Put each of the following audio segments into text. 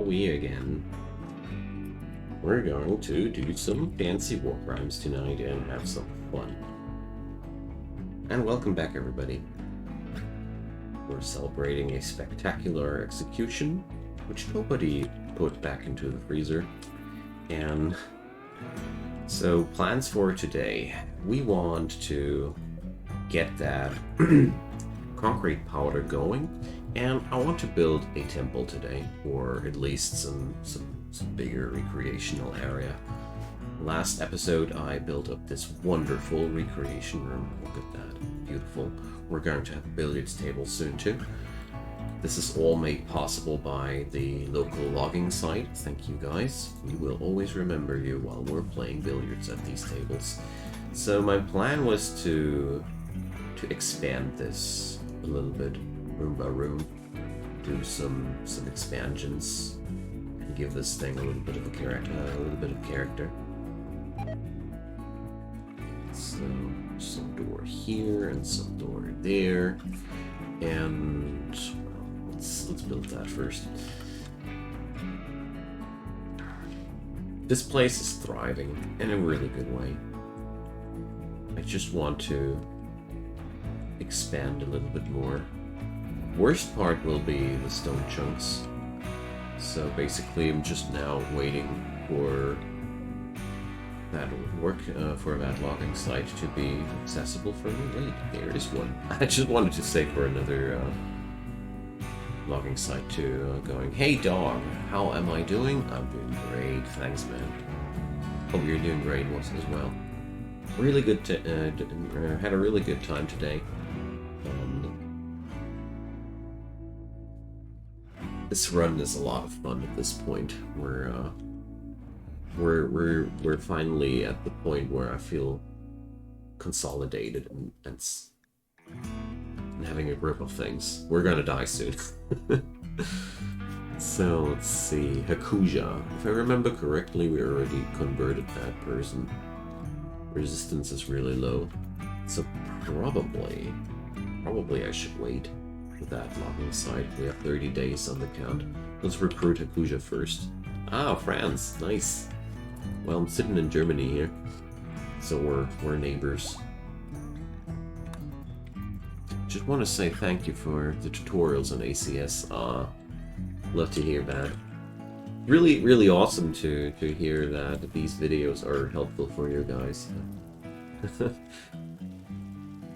We again. We're going to do some fancy war crimes tonight and have some fun. And welcome back, everybody. We're celebrating a spectacular execution, which nobody put back into the freezer. And so, plans for today. We want to get that concrete powder going, and I want to build a temple today, or at least some bigger recreational area. Last episode I built up this wonderful recreation room. Look at that, beautiful. We're going to have a billiards table soon too. This is all made possible by the local logging site. Thank you guys. We will always remember you while we're playing billiards at these tables. So my plan was to expand this a little bit, room by room, do some expansions, and give this thing a little bit of character. So some door here and some door there, and let's build that first. This place is thriving in a really good way. I just want to expand a little bit more. Worst part will be the stone chunks. So basically I'm just now waiting for that that logging site to be accessible for me. Wait, there is one. I just wanted to say for another logging site to going. Hey dog, how am I doing? I'm doing great, thanks man. Hope you're doing great as well. Really good. Had a really good time today. This run is a lot of fun at this point. We're finally at the point where I feel consolidated and having a grip of things. We're gonna die soon. So let's see, Hakuja. If I remember correctly, we already converted that person. Resistance is really low, so probably I should wait with that logging site. We have 30 days on the count. Let's recruit Hakuja first. Ah, France, nice. Well, I'm sitting in Germany here, so we're neighbors. Just want to say thank you for the tutorials on ACS. Love to hear that. Really awesome to hear that these videos are helpful for you guys.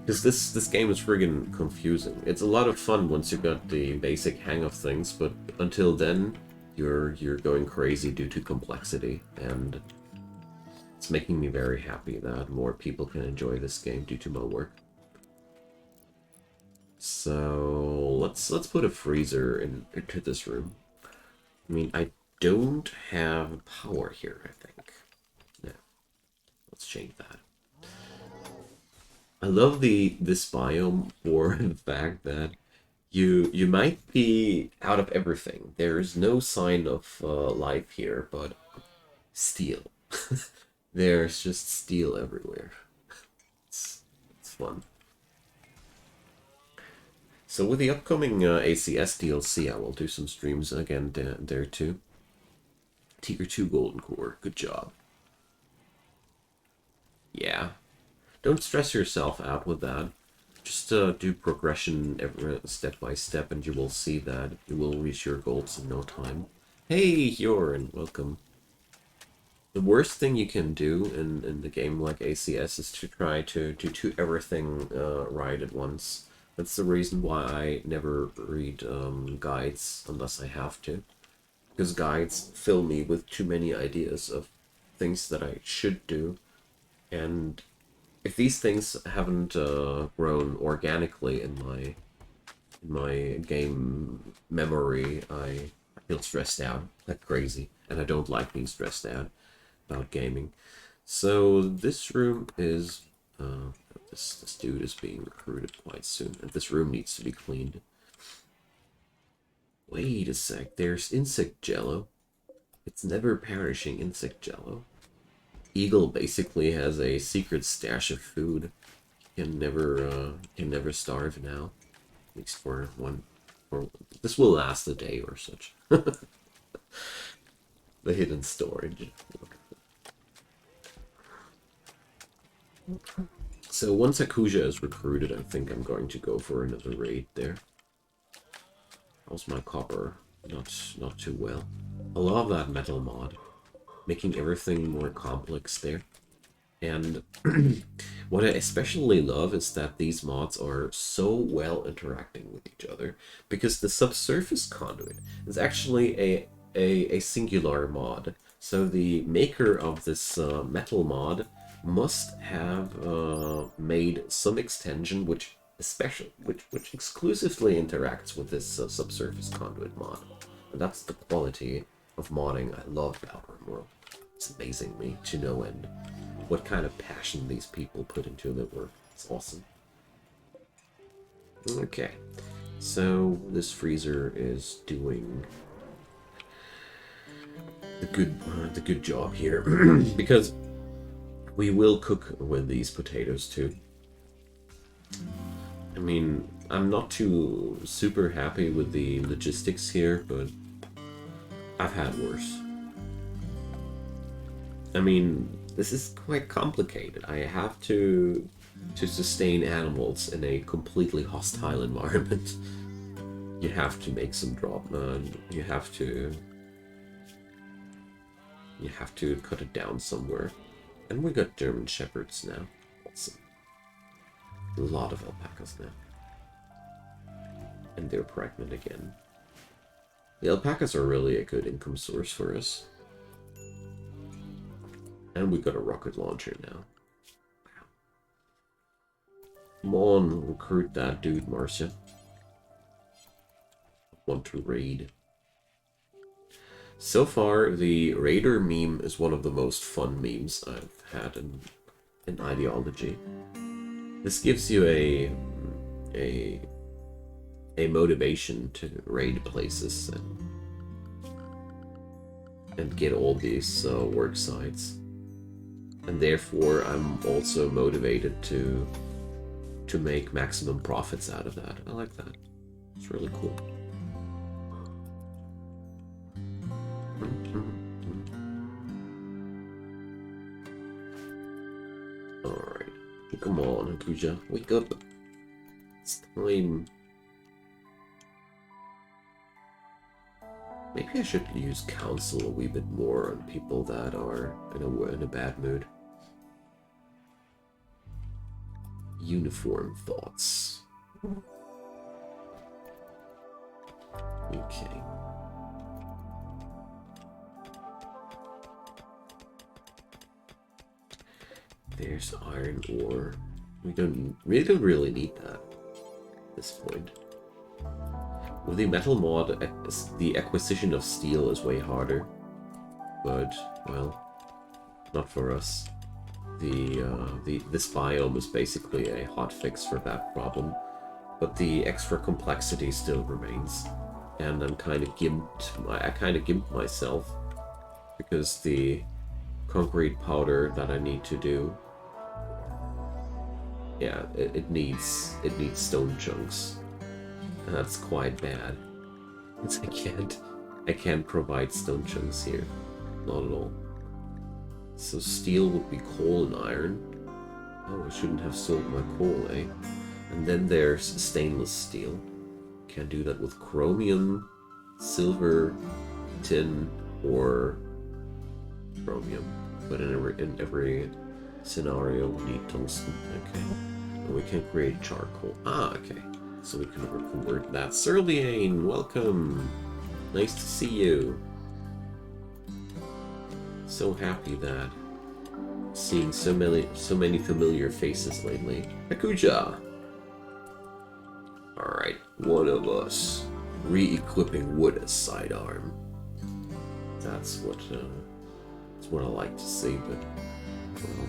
Because this game is friggin' confusing. It's a lot of fun once you got the basic hang of things, but until then, you're going crazy due to complexity, and it's making me very happy that more people can enjoy this game due to my work. So let's put a freezer into this room. I mean, I don't have power here, I think. No. Let's change that. I love this biome for the fact that you might be out of everything. There's no sign of life here, but steel. There's just steel everywhere. It's fun. So with the upcoming ACS DLC, I will do some streams again there too. Tier 2 Golden Core, good job. Yeah. Don't stress yourself out with that. Just do progression step by step, and you will see that you will reach your goals in no time. Hey, Joran, welcome. The worst thing you can do in the game like ACS is to try to do everything right at once. That's the reason why I never read guides unless I have to. Because guides fill me with too many ideas of things that I should do, and if these things haven't grown organically in my game memory, I feel stressed out like crazy, and I don't like being stressed out about gaming. So this room is this dude is being recruited quite soon, and this room needs to be cleaned. Wait a sec, there's insect jello. It's never perishing insect jello. Eagle basically has a secret stash of food. Can never starve now. At least for one. This will last a day or such. The hidden storage. So once Akuja is recruited, I think I'm going to go for another raid there. How's my copper? Not too well. I love that metal mod, making everything more complex there. And what I especially love is that these mods are so well interacting with each other, because the Subsurface Conduit is actually a singular mod. So the maker of this metal mod must have made some extension which exclusively interacts with this Subsurface Conduit mod. And that's the quality of modding I love about Rimworld. It's amazing me to no end what kind of passion these people put into their work. It's awesome. Okay, so this freezer is doing the good job here because we will cook with these potatoes too. I mean, I'm not too super happy with the logistics here, but I've had worse. I mean, this is quite complicated. I have to sustain animals in a completely hostile environment. You have to make some drop. You have to cut it down somewhere. And we got German Shepherds now. Awesome. A lot of alpacas now. And they're pregnant again. The alpacas are really a good income source for us. And we got a rocket launcher now. Wow. Come on, recruit that dude, Marcia. Want to raid. So far, the Raider meme is one of the most fun memes I've had in Ideology. This gives you a motivation to raid places and get all these work sites. And therefore, I'm also motivated to make maximum profits out of that. I like that. It's really cool. Alright. Come on, Akuja. Wake up. It's time. Maybe I should use counsel a wee bit more on people that are in a bad mood. Uniform thoughts. Okay. There's iron ore. We don't really need that at this point. With the metal mod, the acquisition of steel is way harder. But, well, not for us. This biome is basically a hotfix for that problem, but the extra complexity still remains, and I'm kind of gimped. I kind of gimped myself because the concrete powder that I need to do, yeah, it needs stone chunks, and that's quite bad. I can't provide stone chunks here, not at all. So steel would be coal and iron. Oh, I shouldn't have sold my coal, eh? And then there's stainless steel. Can't do that with chromium, silver, tin, or chromium. But in every scenario, we need tungsten. Okay. And we can create charcoal. Ah, okay. So we can convert that. Serliane, welcome! Nice to see you. So happy that seeing so many familiar faces lately. Akuja! Alright, one of us re-equipping wood as sidearm. That's what I like to see, but well,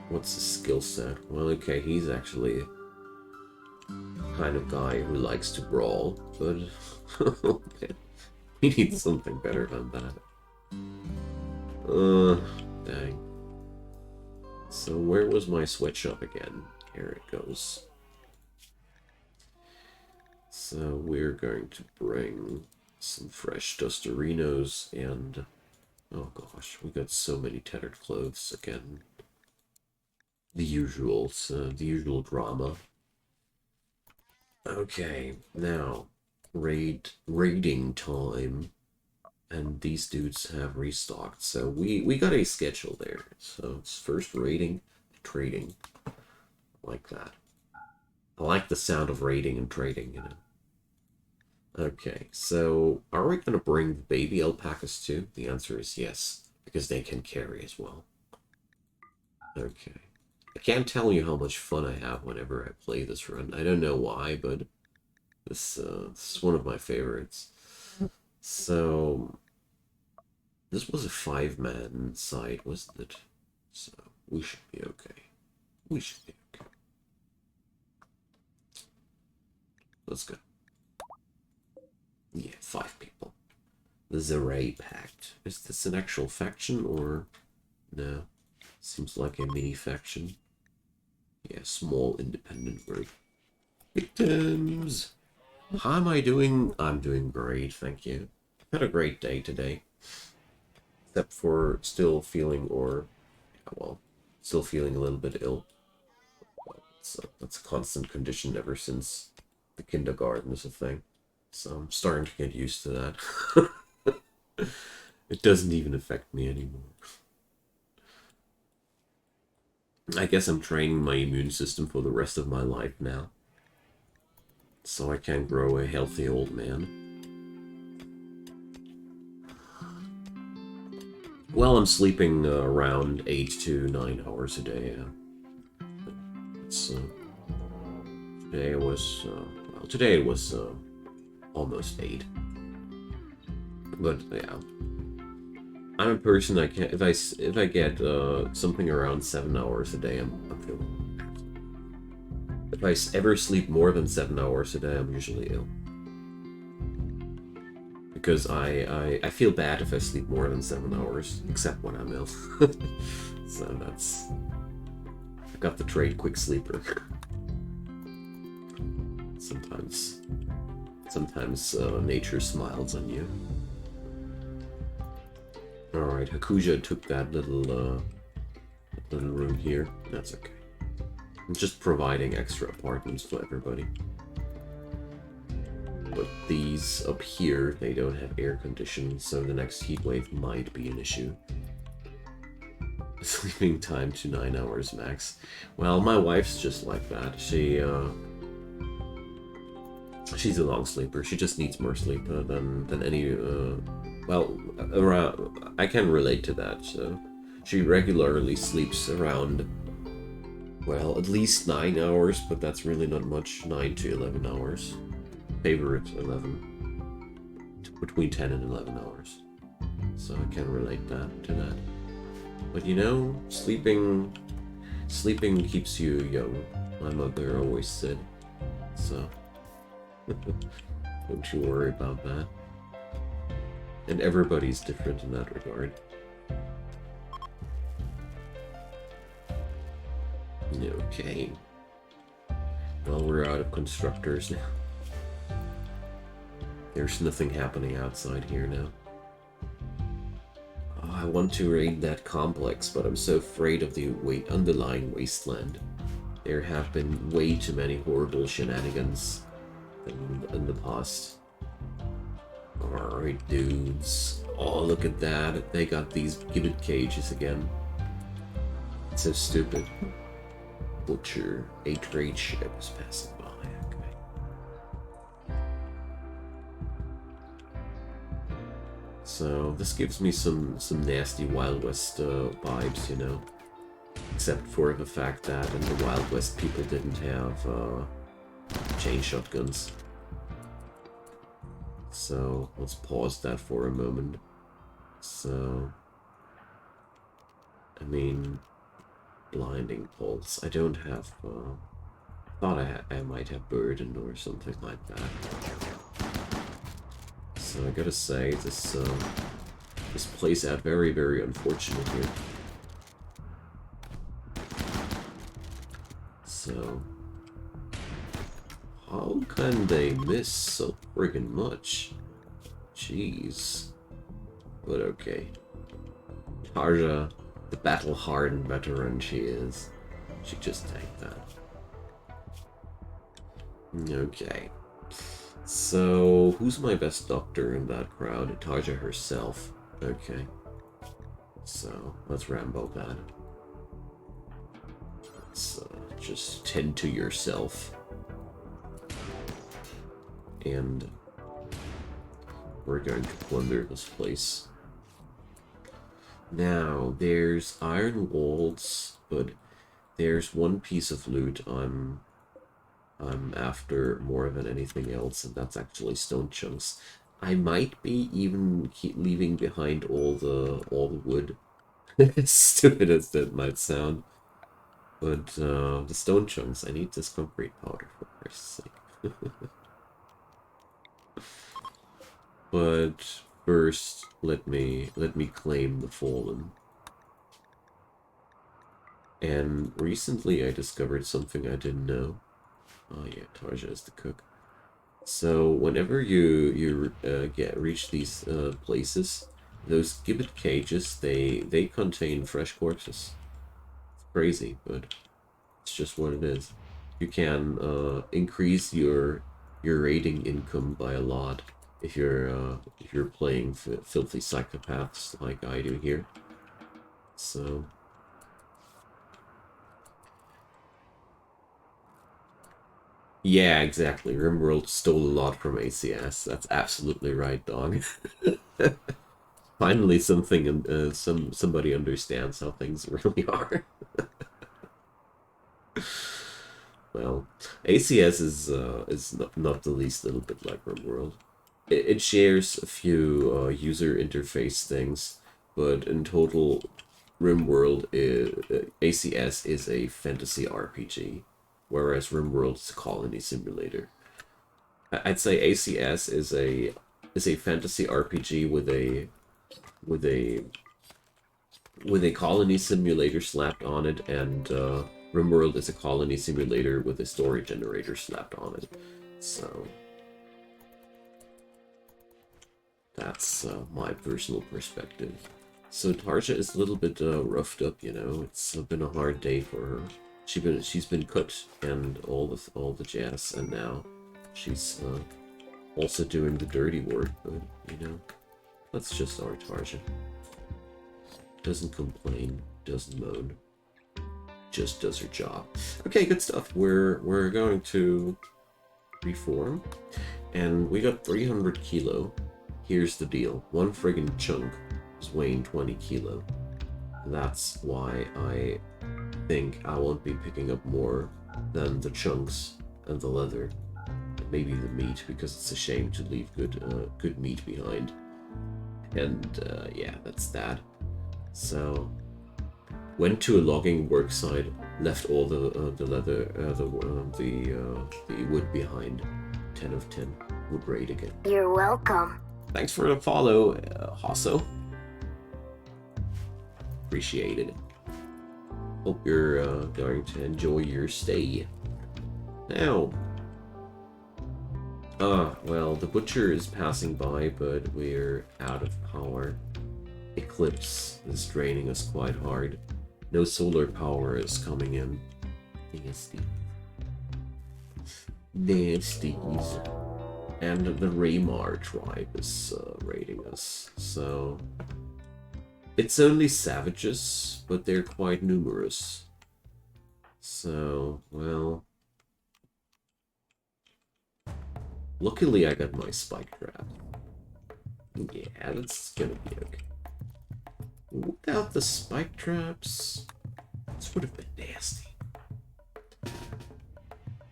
what's his skill set? Well, okay, he's actually the kind of guy who likes to brawl, but we need something better than that. Dang. So where was my sweatshop again? Here it goes. So we're going to bring Some fresh Dosterinos and... Oh gosh, we got so many tattered clothes again. The usual drama. Okay, now raiding time, and these dudes have restocked. So we got a schedule there. So it's first raiding, trading, like that. I like the sound of raiding and trading, you know. Okay, so are we gonna bring the baby alpacas too? The answer is yes, because they can carry as well. Okay. I can't tell you how much fun I have whenever I play this run. I don't know why, but this is one of my favorites. So, this was a 5-man side, wasn't it? So, we should be okay. We should be okay. Let's go. Yeah, 5 people. The Zeray Pact. Is this an actual faction, or... No. Seems like a mini-faction. Yeah, small independent group. Victims! How am I doing? I'm doing great, thank you. I've had a great day today. Except for still feeling, still feeling a little bit ill. That's a constant condition ever since the kindergarten is a thing. So I'm starting to get used to that. It doesn't even affect me anymore. I guess I'm training my immune system for the rest of my life now. So I can grow a healthy old man. Well, I'm sleeping around 8 to 9 hours a day. Today it was almost 8. But yeah, I'm a person I can't. If I get something around 7 hours a day, I'm feeling. If I ever sleep more than 7 hours a day, I'm usually ill. Because I feel bad if I sleep more than 7 hours, except when I'm ill. So that's... I got the trade quick sleeper. Sometimes nature smiles on you. Alright, Hakuja took that little room here. That's okay. I'm just providing extra apartments for everybody. But these up here, they don't have air conditioning, so the next heat wave might be an issue. Sleeping time to 9 hours max. Well, my wife's just like that. She's a long sleeper. She just needs more sleep than any... I can relate to that. So she regularly sleeps around, well, at least 9 hours, but that's really not much. 9 to 11 hours. Favorite 11. Between 10 and 11 hours. So I can relate to that. But you know, sleeping keeps you young. My mother always said. So don't you worry about that. And everybody's different in that regard. Okay. Well, we're out of constructors now. There's nothing happening outside here now. Oh, I want to raid that complex, but I'm so afraid of the underlying wasteland. There have been way too many horrible shenanigans in the past. Alright, dudes. Oh, look at that. They got these gibbet cages again. It's so stupid. Butcher. A trade ship is passing by. Okay. So, this gives me some nasty Wild West vibes, you know. Except for the fact that in the Wild West people didn't have chain shotguns. So, let's pause that for a moment. So, I mean, blinding pulse. I don't have, thought I might have burden or something like that. So I gotta say, this plays out very, very unfortunate here. So, how can they miss so friggin' much? Jeez. But okay. Tarja, the battle-hardened veteran she is. She just tanked that. Okay. So, who's my best doctor in that crowd? Tarja herself. Okay. So, let's Rambo that. Let's just tend to yourself. And we're going to plunder this place. Now, there's iron walls, but there's one piece of loot I'm after more than anything else, and that's actually stone chunks. I might be even leaving behind all the wood. As stupid as that might sound. But the stone chunks, I need this concrete powder for Christ's sake. But first, let me claim the fallen. And recently I discovered something I didn't know. Oh yeah, Tarja is the cook. So whenever you reach these places, those gibbet cages, they contain fresh corpses. It's crazy, but it's just what it is. You can increase your raiding income by a lot if you're playing filthy psychopaths like I do here. So. Yeah, exactly. Rimworld stole a lot from ACS. That's absolutely right, dog. Finally, somebody understands how things really are. Well, ACS is not the least little bit like Rimworld. It shares a few user interface things, but in total, Rimworld ACS is a fantasy RPG. Whereas Rimworld is a colony simulator. I'd say ACS is a fantasy RPG with a colony simulator slapped on it, and Rimworld is a colony simulator with a story generator slapped on it. So that's my personal perspective. So Tarja is a little bit roughed up, you know. It's been a hard day for her. She's been cut and all the jazz, and now she's also doing the dirty work. But you know, that's just our Tarja. Doesn't complain, doesn't moan, just does her job. Okay, good stuff. We're going to reform, and we got 300 kilo. Here's the deal: one friggin' chunk is weighing 20 kilo. That's why I think I won't be picking up more than the chunks and the leather, and maybe the meat, because it's a shame to leave good meat behind. And yeah, that's that. So went to a logging work site, left all the leather, the wood behind. 10 of 10. Would raid again. You're welcome. Thanks for the follow, Hosso. Appreciated it. Hope you're going to enjoy your stay. Now, well, the butcher is passing by, but we're out of power. Eclipse is draining us quite hard. No solar power is coming in. Nasty. Nasties. And the Raymar tribe is raiding us, so... It's only savages, but they're quite numerous. So, well... Luckily I got my spike trap. Yeah, that's gonna be okay. Without the spike traps, this would have been nasty.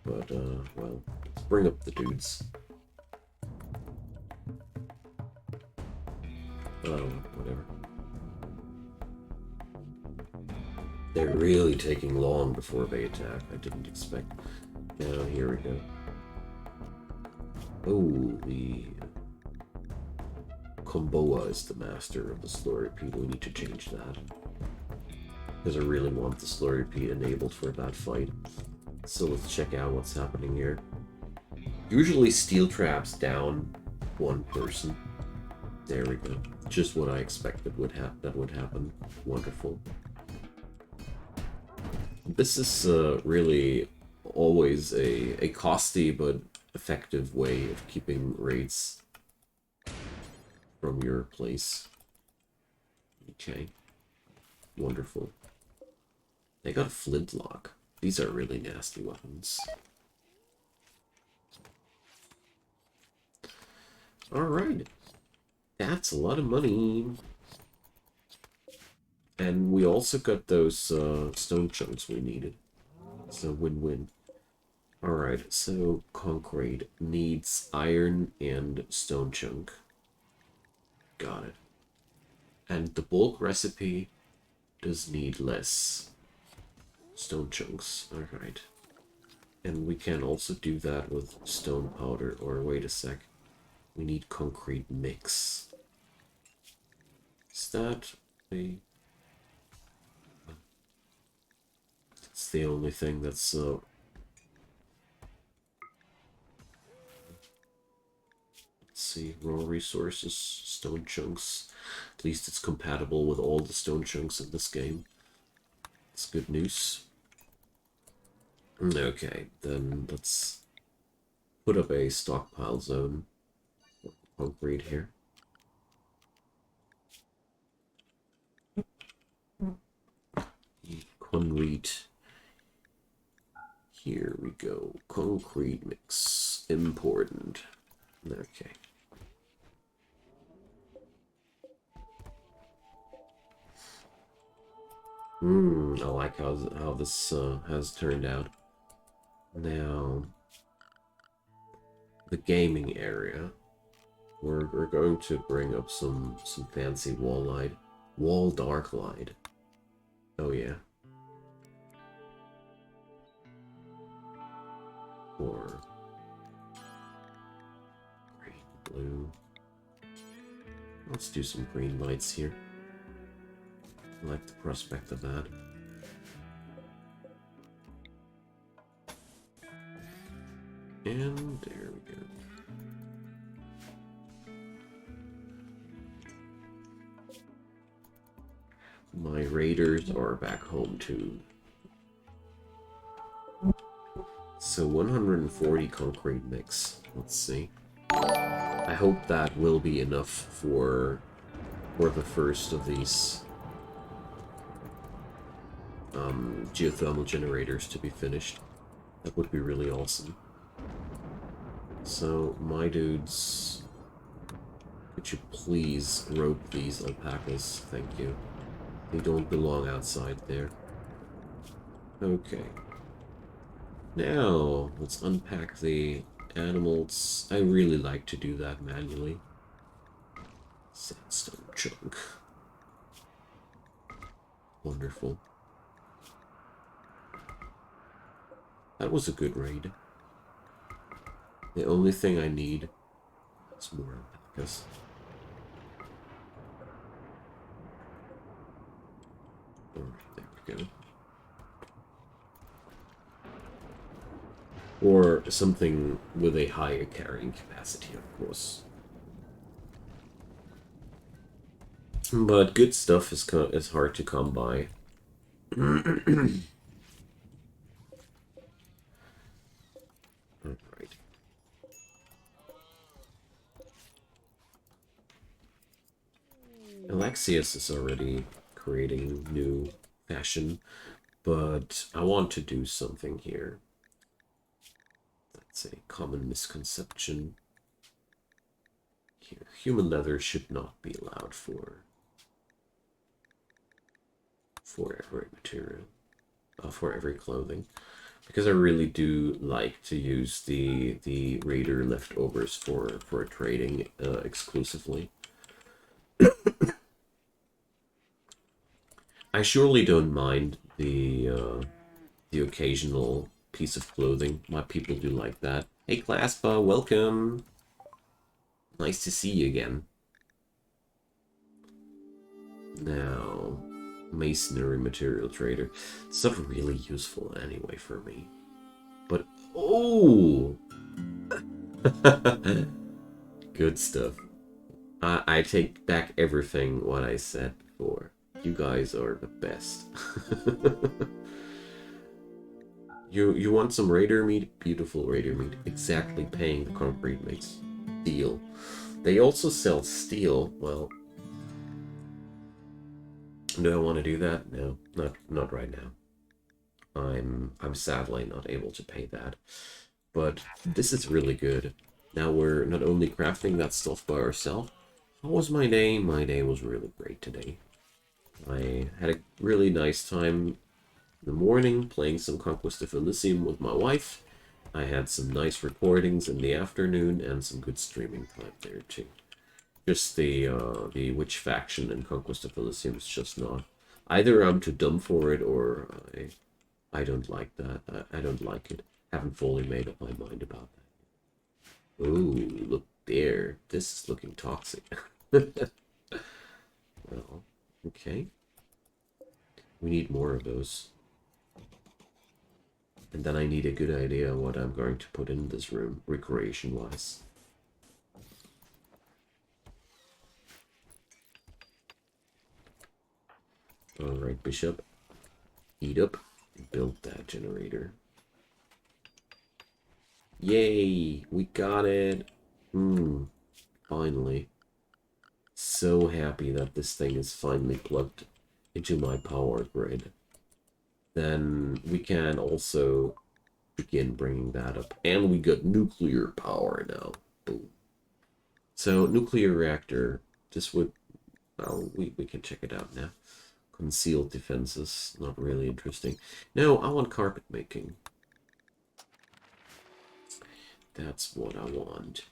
But, well, let's bring up the dudes. Whatever. They're really taking long before they attack. I didn't expect. Now, here we go. Oh, the Komboa is the master of the Slurry Repeat. We need to change that. Because I really want the Slurry Repeat enabled for that fight. So let's check out what's happening here. Usually steel traps down one person. There we go. Just what I expected that would happen. Wonderful. This is really always a costly but effective way of keeping raids from your place. Okay. Wonderful. They got a flintlock. These are really nasty weapons. Alright. That's a lot of money. And we also got those stone chunks we needed. So win-win. Alright, so concrete needs iron and stone chunk. Got it. And the bulk recipe does need less stone chunks. Alright. And we can also do that with stone powder. Or wait a sec. We need concrete mix. Is that a... It's the only thing that's let's see, raw resources, stone chunks. At least it's compatible with all the stone chunks in this game. It's good news. Okay, then let's put up a stockpile zone. Concrete here. Concrete. Here we go. Concrete mix. Important. Okay. I like how this has turned out. Now, the gaming area. We're going to bring up some fancy wall light. Wall dark light. Oh yeah. Or green, blue. Let's do some green lights here. I like the prospect of that. And there we go. My raiders are back home too. So 140 concrete mix. Let's see. I hope that will be enough for the first of these geothermal generators to be finished. That would be really awesome. So, my dudes, could you please rope these alpacas? Thank you. They don't belong outside there. Okay. Now, let's unpack the animals. I really like to do that manually. Sandstone chunk. Wonderful. That was a good raid. The only thing I need is more alpacas. Alright, there we go. Or something with a higher carrying capacity, of course. But good stuff is hard to come by. Alright. Alexius is already creating new fashion, but I want to do something here. That's a common misconception. Here, human leather should not be allowed for every material, for every clothing, because I really do like to use the raider leftovers for trading exclusively. I surely don't mind the occasional piece of clothing. My people do like that. Hey, Claspa, welcome. Nice to see you again. Now, masonry material trader. It's not really useful anyway for me. But, oh! Good stuff. I take back everything what I said before. You guys are the best. You want some raider meat? Beautiful raider meat. Exactly paying the concrete makes steel. They also sell steel. Well, do I want to do that? No, not right now. I'm sadly not able to pay that. But this is really good. Now we're not only crafting that stuff by ourselves. How was my day? My day was really great today. I had a really nice time in the morning playing some Conquest of Elysium with my wife. I had some nice recordings in the afternoon and some good streaming time there too. Just the Witch faction in Conquest of Elysium is just not. Either I'm too dumb for it or I don't like that. I don't like it. Haven't fully made up my mind about that. Ooh, look there. This is looking toxic. Well, okay. We need more of those. And then I need a good idea what I'm going to put in this room, recreation-wise. Alright, Bishop. Eat up. Build that generator. Yay! We got it! Finally. So happy that this thing is finally plugged into my power grid. Then we can also begin bringing that up. And we got nuclear power now. Boom. So, nuclear reactor. This would... Oh, we can check it out now. Concealed defenses. Not really interesting. No, I want carpet making. That's what I want.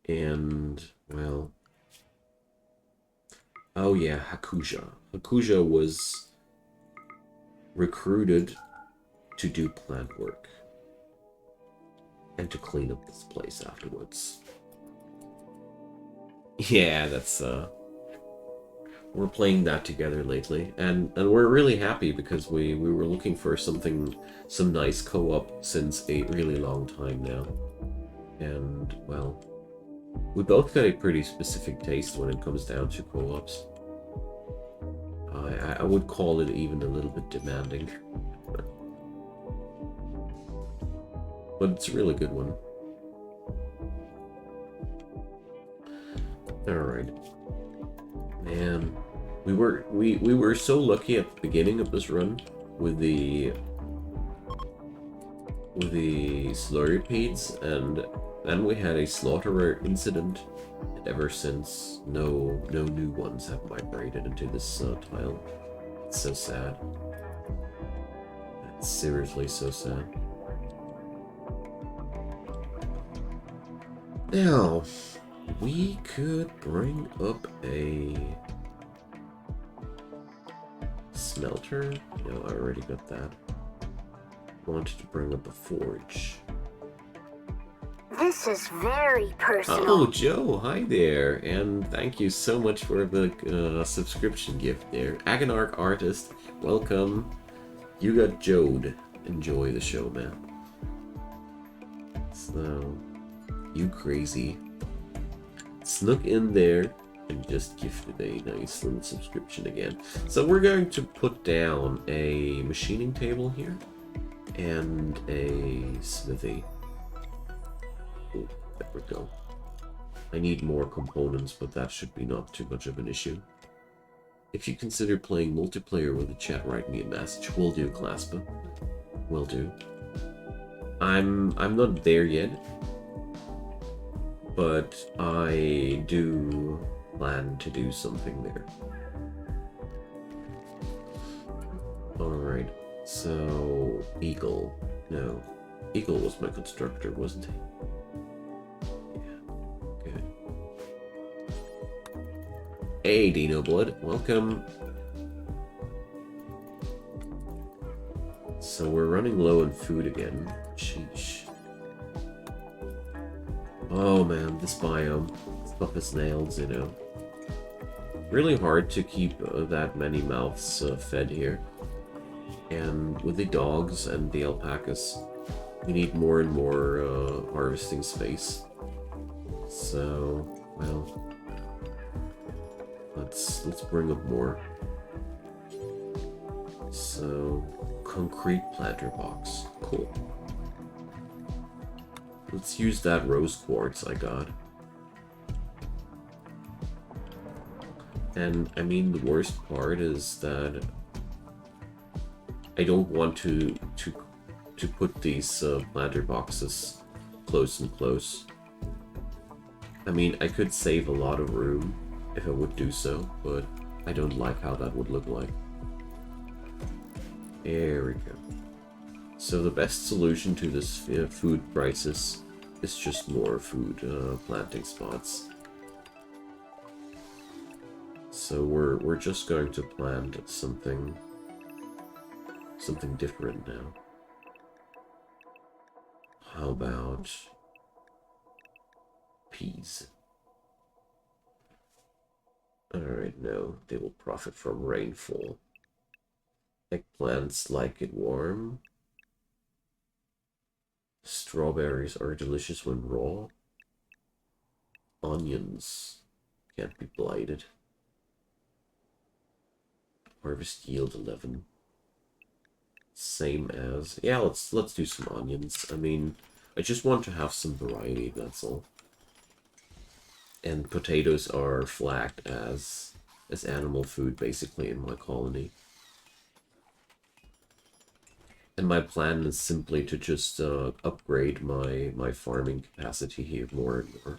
And, well... Oh yeah, Hakuja. Hakuja was recruited to do plant work. And to clean up this place afterwards. Yeah, that's, we're playing that together lately. And we're really happy because we were looking for some nice co-op since a really long time now. And, well, we both got a pretty specific taste when it comes down to co-ops. I would call it even a little bit demanding. But it's a really good one. Alright. Man, we were so lucky at the beginning of this run with the slurripedes, and then we had a slaughterer incident, and ever since no new ones have migrated into this tile. It's so sad. It's seriously so sad. Now, we could bring up a smelter. No, I already got that. I wanted to bring up a forge. This is very personal. Oh, Joe, hi there, and thank you so much for the subscription gift there. Agonarch Artist, welcome. You got Jode. Enjoy the show, man. So, you crazy. Snuck in there and just gifted a nice little subscription again. So we're going to put down a machining table here and a smithy. Ooh, there we go. I need more components, but that should be not too much of an issue. If you consider playing multiplayer with the chat, write me a message. Will do, Claspa. Will do. I'm not there yet, but I do plan to do something there. Alright, so Eagle. No, Eagle was my constructor, wasn't he? Yeah, good. Hey, Dino Blood, welcome. So we're running low on food again. Sheesh. Oh man, this biome. Stuff is nails, you know. Really hard to keep that many mouths fed here. And with the dogs and the alpacas, we need more and more harvesting space. So Well, let's bring up more. So, concrete planter box. Cool. Let's use that rose quartz I got. And I mean, the worst part is that I don't want to put these planter boxes close and close. I mean, I could save a lot of room if I would do so, but I don't like how that would look like. There we go. So the best solution to this food crisis is just more food planting spots. So we're just going to plant something different now. How about peas? Alright, no, they will profit from rainfall. Eggplants like it warm. Strawberries are delicious when raw. Onions can't be blighted. Harvest yield 11. Same as... yeah, let's do some onions. I mean, I just want to have some variety, that's all. And potatoes are flagged as animal food, basically, in my colony. And my plan is simply to just upgrade my farming capacity here more and more.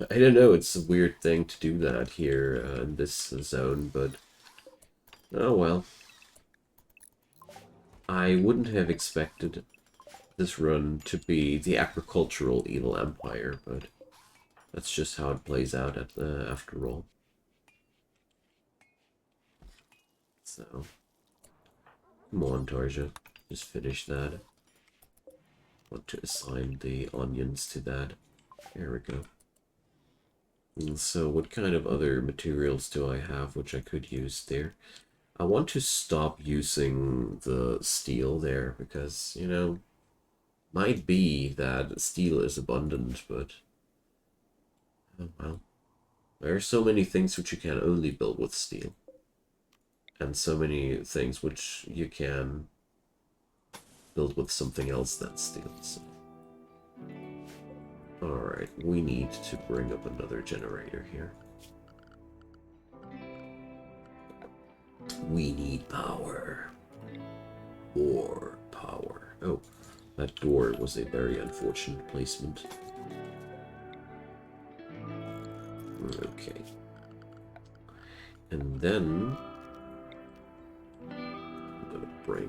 I don't know, it's a weird thing to do that here in this zone, but... oh well. I wouldn't have expected this run to be the agricultural evil empire, but that's just how it plays out after all. So, come on, Tarja, just finish that. Want to assign the onions to that. There we go. And so, what kind of other materials do I have which I could use there? I want to stop using the steel there because, you know, might be that steel is abundant, but oh well. There are so many things which you can only build with steel. And so many things which you can build with something else than steel. So. Alright, we need to bring up another generator here. We need power. More power. Oh, that door was a very unfortunate placement. Okay. And then... I'm gonna bring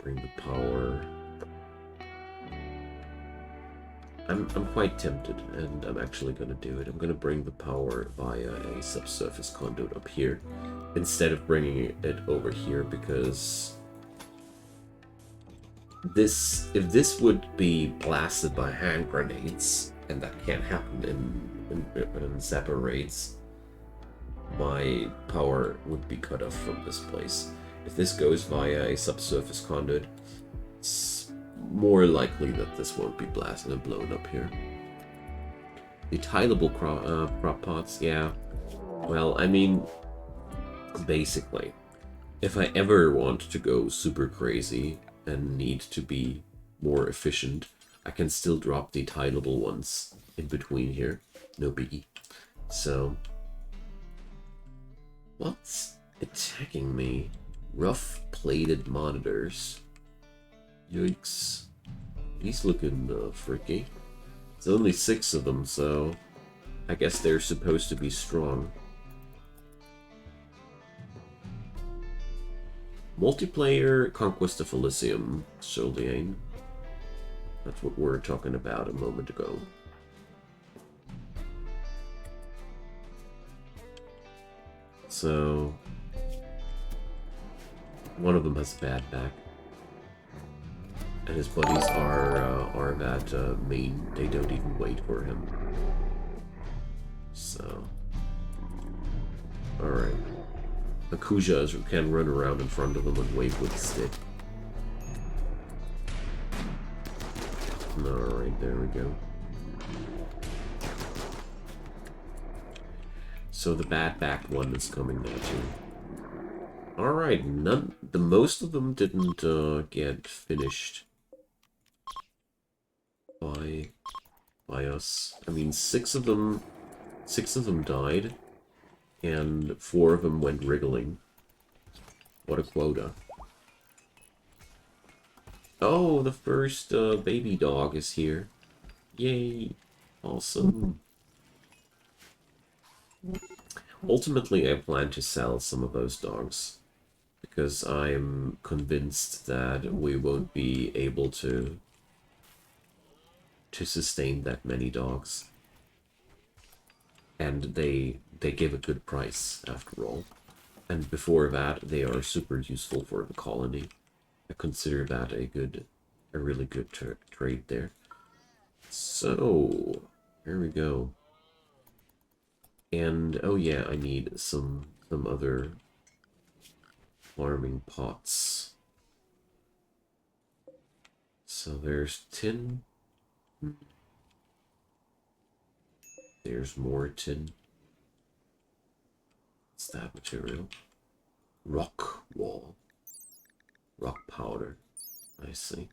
the power... I'm quite tempted, and I'm actually going to do it. I'm going to bring the power via a subsurface conduit up here, instead of bringing it over here, because if this would be blasted by hand grenades, and that can't happen in Zapper raids, my power would be cut off from this place. If this goes via a subsurface conduit, it's more likely that this won't be blasted and blown up here. The tileable crop pots, yeah. Well, I mean, basically, if I ever want to go super crazy and need to be more efficient, I can still drop the tileable ones in between here. No biggie. So, what's attacking me? Rough plated monitors. Yikes. He's looking freaky. There's only 6 of them, so I guess they're supposed to be strong. Multiplayer Conquest of Elysium, Soliane. That's what we were talking about a moment ago. So, one of them has a bad back. And his buddies are that main. They don't even wait for him. So, all right. Akujas can run around in front of them and wave with a stick. Alright, there we go. So the bad-backed one is coming now too. Alright, most of them didn't get finished by us. I mean, six of them died, and 4 of them went wriggling. What a quota. Oh, the first baby dog is here. Yay! Awesome. Ultimately, I plan to sell some of those dogs, because I'm convinced that we won't be able to sustain that many dogs. And they give a good price, after all. And before that, they are super useful for the colony. I consider that a really good trade there. So, here we go. And, oh yeah, I need some other farming pots. So there's tin. There's more tin. What's that material? Rock wall. Rock powder. I see.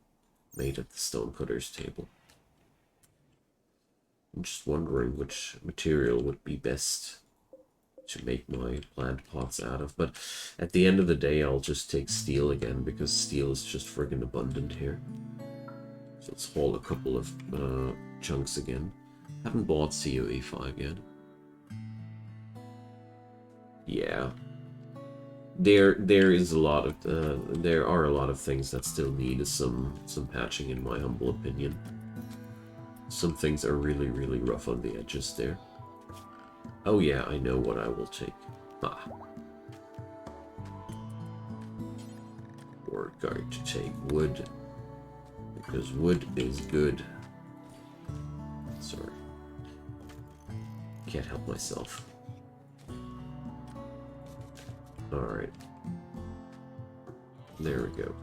Made at the stonecutter's table. I'm just wondering which material would be best to make my plant pots out of. But at the end of the day, I'll just take steel again, because steel is just friggin' abundant here. So let's haul a couple of chunks again. Haven't bought COE5 yet. Yeah. There is a lot of there are a lot of things that still need some patching, in my humble opinion. Some things are really rough on the edges there. Oh yeah, I know what I will take. Ah. We're going to take wood, because wood is good. Sorry. Can't help myself. Alright. There we go.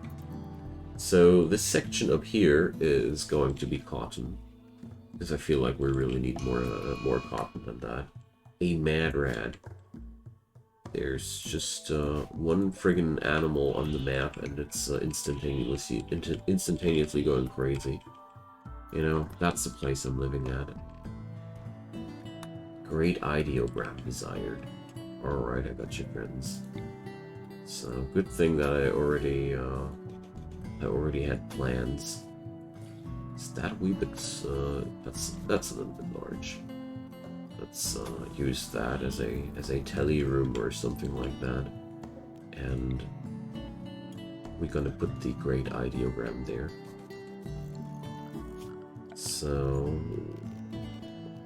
So this section up here is going to be cotton, because I feel like we really need more cotton than that. A mad rad. There's just one friggin' animal on the map, and it's instantaneously going crazy. You know, that's the place I'm living at. Great ideogram desired. Alright, I got you, friends. So, good thing that I already had plans. Is that a wee bit, that's a little bit large. Let's use that as a telly room or something like that. And we're gonna put the great ideogram there. So,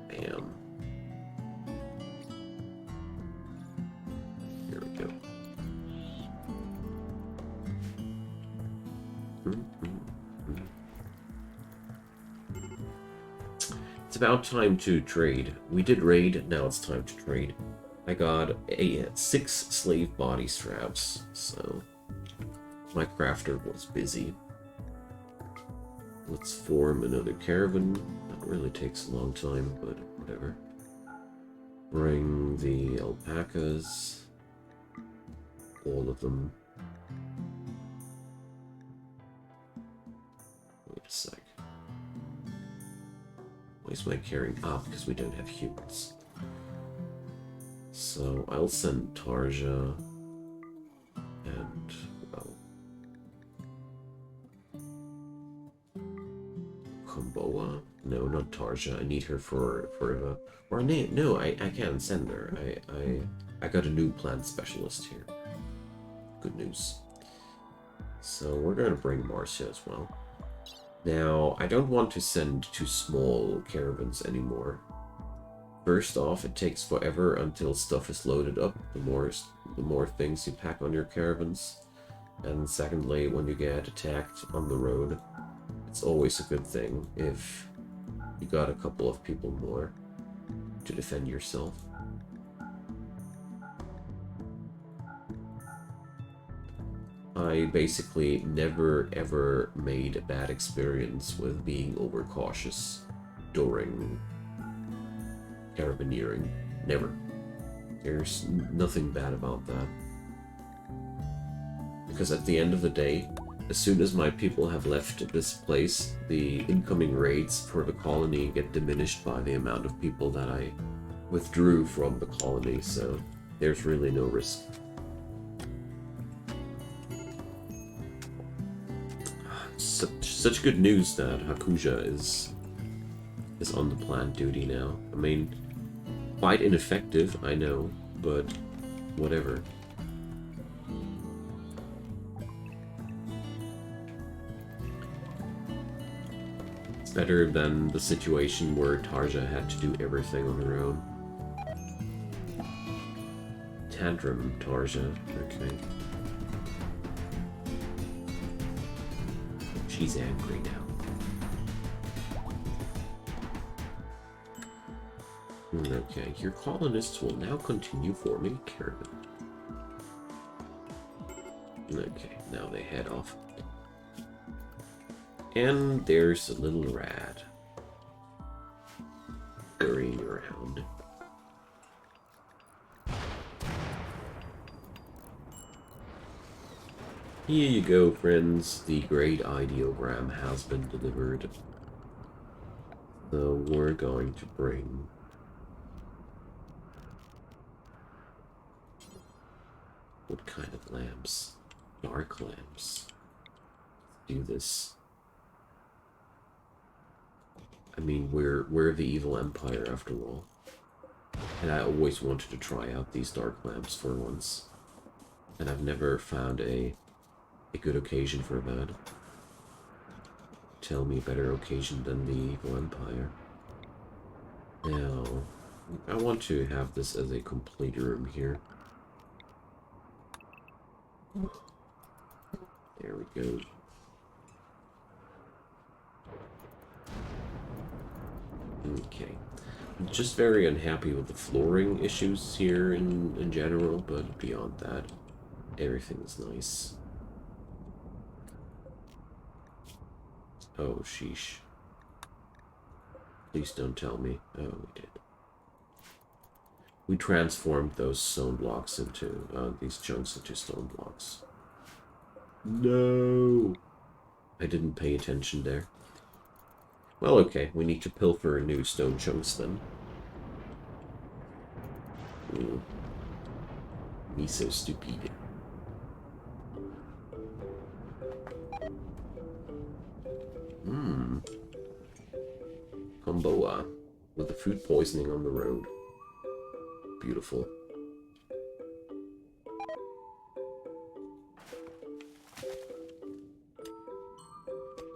bam. Here we go. It's about time to trade. We did raid, now it's time to trade. I got 6 slave body straps, so my crafter was busy. Let's form another caravan. That really takes a long time, but whatever. Bring the alpacas. All of them. Wait a sec. Why is my carrying up? Because we don't have humans. So I'll send Tarja and, well, Komboa? No, not Tarja. I need her for or no, I can't send her. I got a new plant specialist here. Good news. So we're gonna bring Marcia as well. Now, I don't want to send 2 small caravans anymore. First off, it takes forever until stuff is loaded up, the more things you pack on your caravans. And secondly, when you get attacked on the road, it's always a good thing if you got a couple of people more to defend yourself. I basically never ever made a bad experience with being overcautious during carabineering. Never. There's nothing bad about that. Because at the end of the day, as soon as my people have left this place, the incoming raids for the colony get diminished by the amount of people that I withdrew from the colony, so there's really no risk. Such good news that Hakuja is on the planned duty now. I mean, quite ineffective, I know, but whatever. It's better than the situation where Tarja had to do everything on her own. Tantrum Tarja, okay. She's angry now. Okay, your colonists will now continue forming a caravan. Okay, now they head off. And there's a little rat scurrying around. Here you go, friends. The great ideogram has been delivered. So we're going to bring... What kind of lamps? Dark lamps. Let's do this. I mean, we're the evil empire after all. And I always wanted to try out these dark lamps for once. And I've never found a good occasion for that. Tell me a better occasion than the evil empire. Now, I want to have this as a complete room here. There we go. Okay. I'm just very unhappy with the flooring issues here in general, but beyond that, everything's nice. Oh, sheesh. Please don't tell me. Oh, we did. We transformed those stone blocks into, these chunks into stone blocks. No! I didn't pay attention there. Well, okay, we need to pilfer new stone chunks then. Me so stupid. Komboa, with the food poisoning on the road. Beautiful.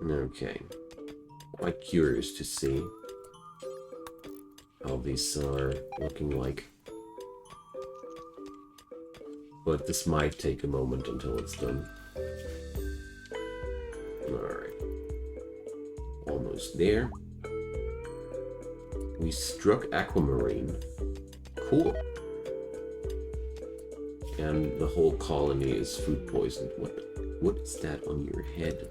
Okay. Quite curious to see how these are looking like. But this might take a moment until it's done. Alright. Almost there. We struck Aquamarine. Cool. And the whole colony is food poisoned. What is that on your head?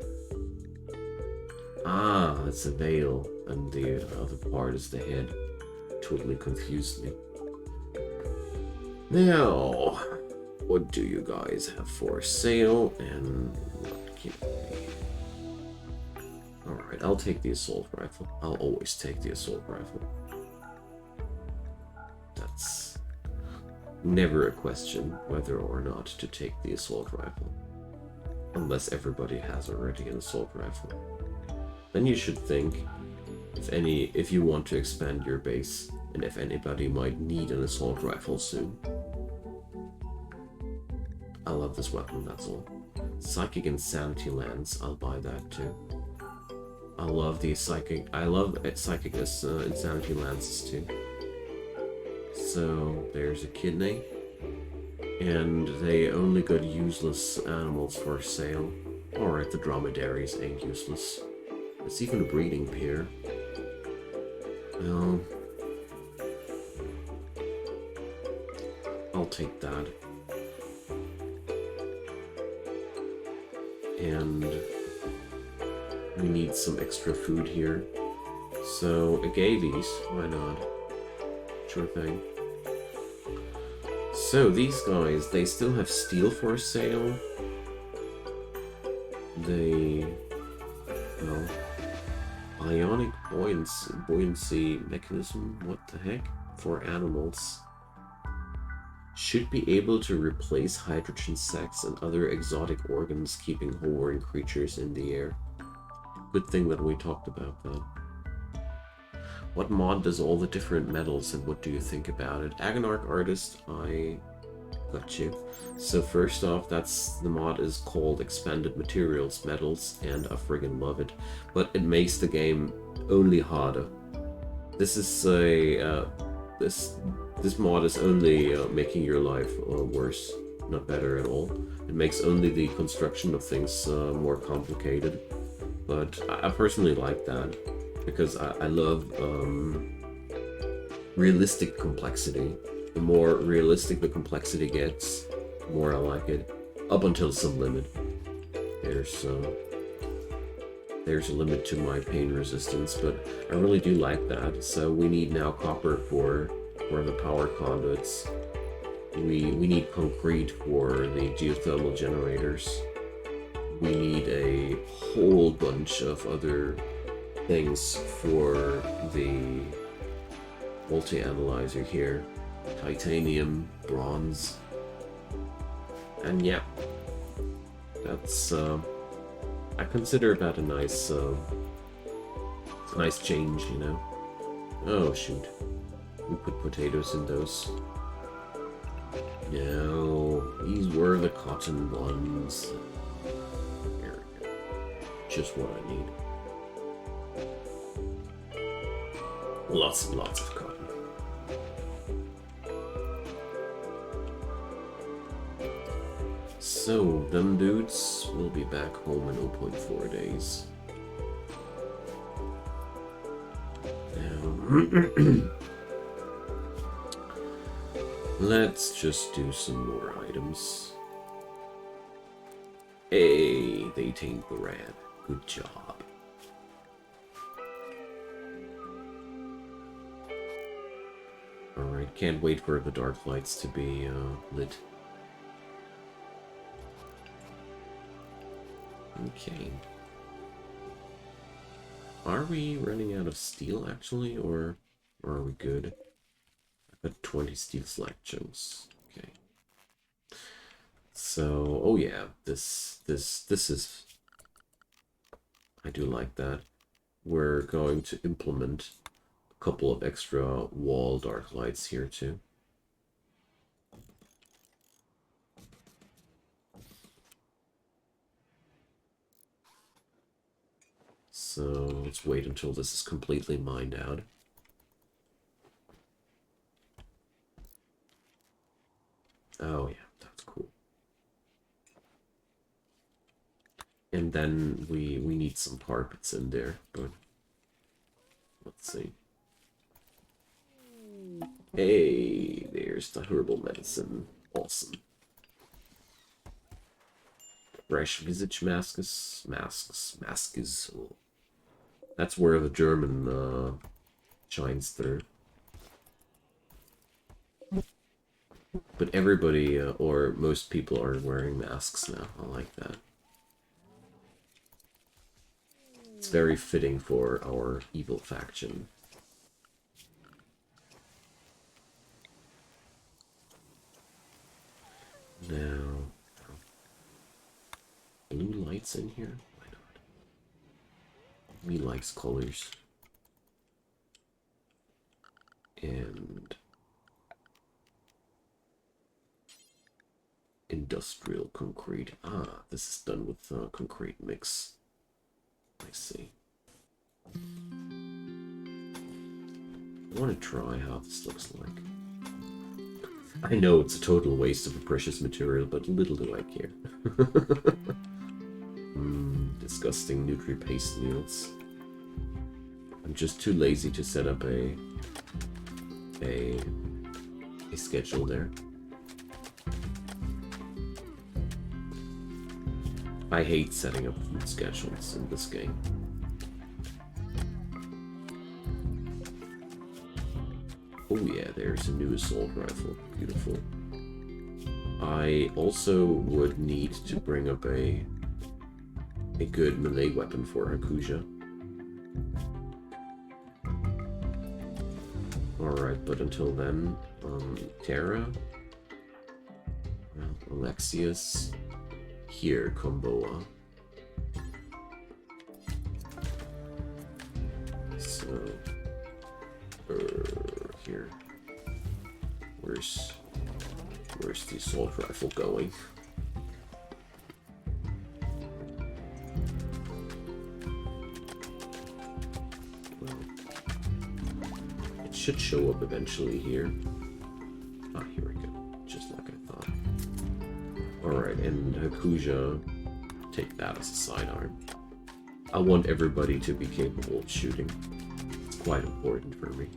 Ah, that's a veil, and the other part is the head. Totally confused me. Now, what do you guys have for sale, and what can we... Alright, I'll take the assault rifle. I'll always take the assault rifle. That's never a question whether or not to take the assault rifle. Unless everybody has already an assault rifle. Then you should think, if you want to expand your base, and if anybody might need an assault rifle soon. I love this weapon, that's all. Psychic Insanity Lance, I'll buy that too. I love Psychic Insanity Lances too. So, there's a kidney. And they only got useless animals for sale. Alright, the dromedaries ain't useless. It's even a breeding pair. Well, I'll take that. and we need some extra food here. So agaves, why not? Sure thing. So these guys, they still have steel for sale. They, well, ionic buoyancy mechanism, what the heck? For animals. Should be able to replace hydrogen sacs and other exotic organs, keeping hovering creatures in the air. Good thing that we talked about that. What mod does all the different metals, and what do you think about it? Agonarch Artist, I got you. So first off, the mod is called Expanded Materials Metals, and I friggin' love it. But it makes the game only harder. This is a this mod is only making your life worse, not better at all. It makes only the construction of things more complicated. But I personally like that, because I love realistic complexity. The more realistic the complexity gets, the more I like it, up until some limit. There's a limit to my pain resistance, but I really do like that. So we need now copper for the power conduits. We need concrete for the geothermal generators. We need a whole bunch of other things for the multi-analyzer here. Titanium, bronze, and yeah, that's I consider that a nice change, you know. Oh shoot, we put potatoes in those. No, these were the cotton ones. Here we go. Just what I need. Lots and lots of cotton. So, them dudes will be back home in 0.4 days. Now, let's just do some more items. Hey, they tamed the rat. Good job. Alright, can't wait for the dark lights to be lit. Okay. Are we running out of steel actually, or are we good? I've got 20 steel slag chunks. Okay. So, oh yeah, this is, I do like that. We're going to implement a couple of extra wall dark lights here too. So let's wait until this is completely mined out. Oh yeah, that's cool. And then we need some carpets in there, but let's see. Hey, there's the herbal medicine. Awesome. Fresh visage masks. Oh. That's where the German shines through. But everybody, or most people, are wearing masks now. I like that. It's very fitting for our evil faction. Now, blue lights in here? Why not? Me likes colors. And industrial concrete. Ah, this is done with concrete mix. I see. I want to try how this looks like. I know it's a total waste of a precious material, but little do I care. Disgusting nutri-paste meals. I'm just too lazy to set up a schedule there. I hate setting up food schedules in this game. Oh yeah, there's a new assault rifle. Beautiful. I also would need to bring up a good melee weapon for Hakuja. Alright, but until then, Terra, Alexius, here, Komboa. So, here. Where's the assault rifle going? Well, it should show up eventually here. Ah, here we go. Just like I thought. Alright, and Hakuja, take that as a sidearm. I want everybody to be capable of shooting. It's quite important for me.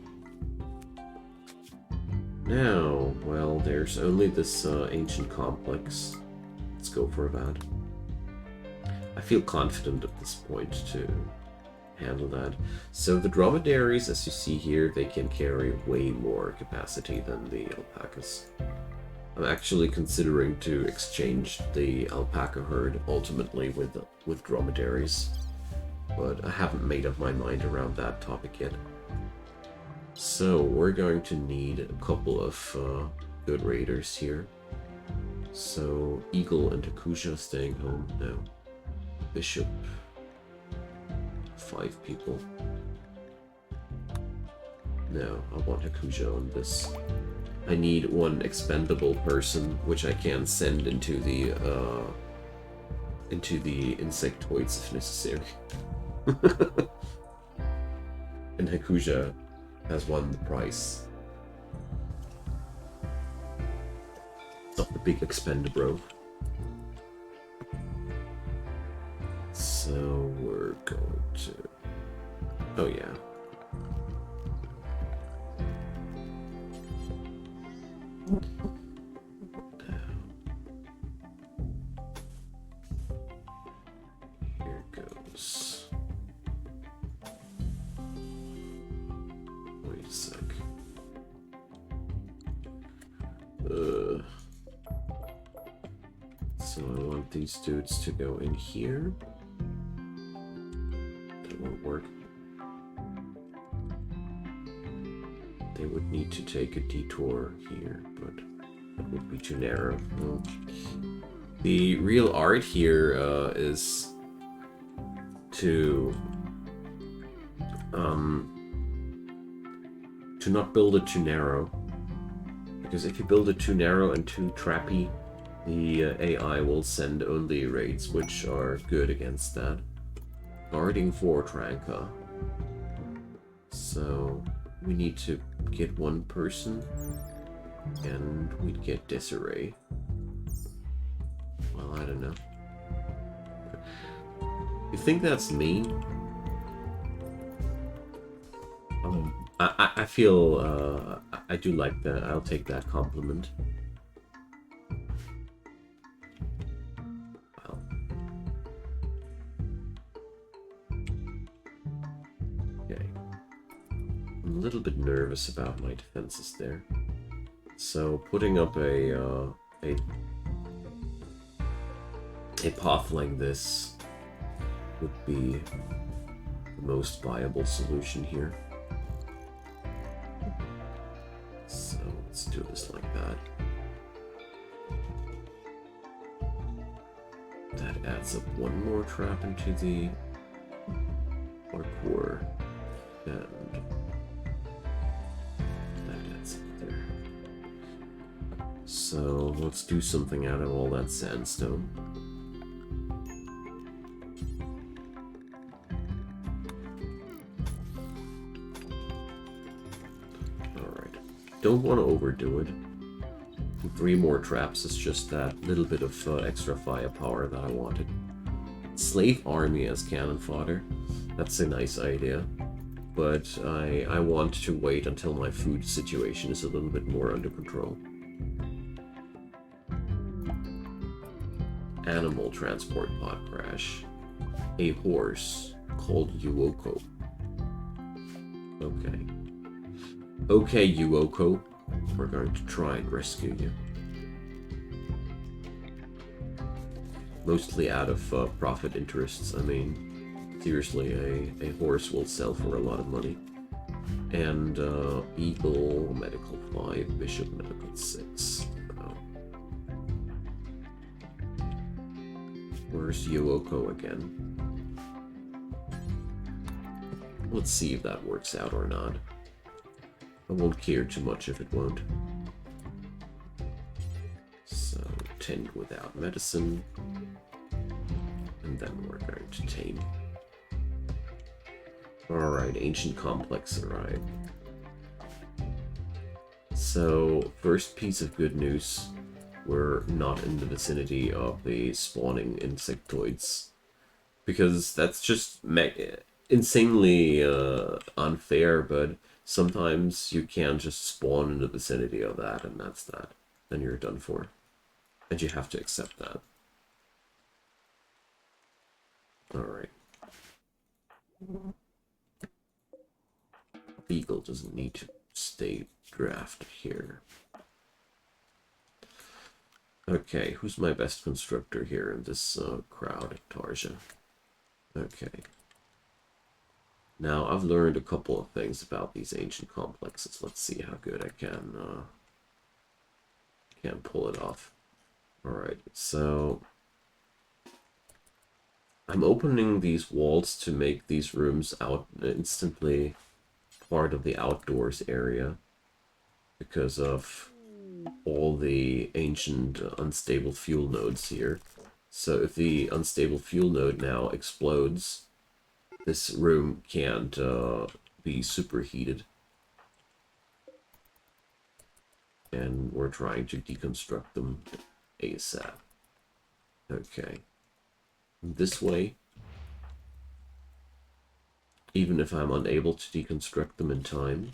Now, well, there's only this ancient complex. Let's go for that. I feel confident at this point to handle that. So the dromedaries, as you see here, they can carry way more capacity than the alpacas. I'm actually considering to exchange the alpaca herd ultimately with dromedaries, but I haven't made up my mind around that topic yet. So we're going to need a couple of good raiders here. So Eagle and Hakuja staying home. No. Bishop. 5 people. No, I want Hakuja on this. I need one expendable person, which I can send into the insectoids if necessary. And Hakuja has won the prize of the big expendable. So we're going to... Oh yeah. Here goes. Wait a sec. So I want these dudes to go in here. That won't work. They would need to take a detour here, but that would be too narrow. Well, the real art here is to not build it too narrow, because if you build it too narrow and too trappy, the AI will send only raids which are good against that. Guarding for Tranka. So we need to get one person, and we'd get Desiree. Well, I don't know. You think that's mean? I feel I do like that. I'll take that compliment. Well. Okay. I'm a little bit nervous about my defenses there. So putting up a path like this would be the most viable solution here. So let's do this like that. That adds up one more trap into the parkour, and that adds up there. So let's do something out of all that sandstone. Don't want to overdo it. 3 more traps is just that little bit of extra firepower that I wanted. Slave army as cannon fodder. That's a nice idea. But I want to wait until my food situation is a little bit more under control. animal transport pod crash. A horse called Yuoko. Okay. Okay, Yuoko. We're going to try and rescue you. Mostly out of profit interests. I mean, seriously, a horse will sell for a lot of money. And Eagle, Medical 5, Bishop, Medical 6. Where's Yuoko again? Let's see if that works out or not. I won't care too much if it won't. So, tend without medicine. And then we're going to tame. Alright, Ancient Complex arrived. So, first piece of good news. We're not in the vicinity of the spawning insectoids. Because that's just insanely unfair, but sometimes you can't just spawn in the vicinity of that, and that's that. Then you're done for. And you have to accept that. Alright. Beagle doesn't need to stay drafted here. Okay, who's my best constructor here in this crowd? Tarja. Okay. Now, I've learned a couple of things about these ancient complexes. Let's see how good I can pull it off. Alright, so I'm opening these walls to make these rooms out instantly part of the outdoors area because of all the ancient unstable fuel nodes here. So if the unstable fuel node now explodes, this room can't be superheated. And we're trying to deconstruct them ASAP. Okay. This way, even if I'm unable to deconstruct them in time,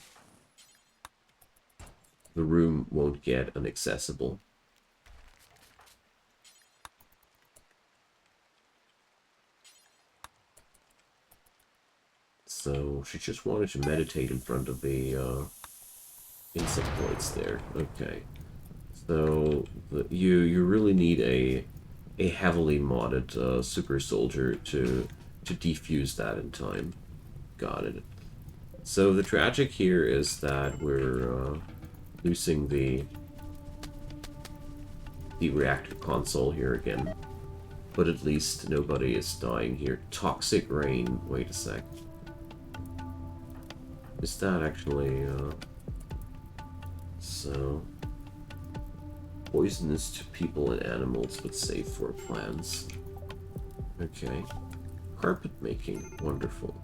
the room won't get inaccessible. So she just wanted to meditate in front of the insectoids there. Okay. So you really need a heavily modded super soldier to defuse that in time. Got it. So the tragic here is that we're losing the reactor console here again, but at least nobody is dying here. Toxic rain. Wait a sec. Is that actually so poisonous to people and animals, but safe for plants? Okay. Carpet making. Wonderful.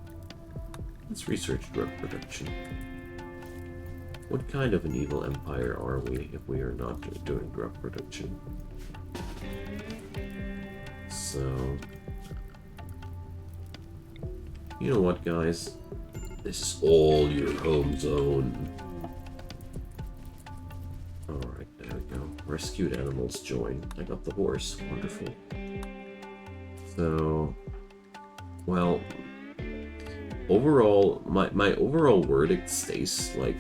Let's research drug production. What kind of an evil empire are we if we are not doing drug production? So, you know what, guys? This is all your home zone. Alright, there we go. Rescued animals join. I got the horse. Wonderful. So, well, overall, my overall verdict stays like,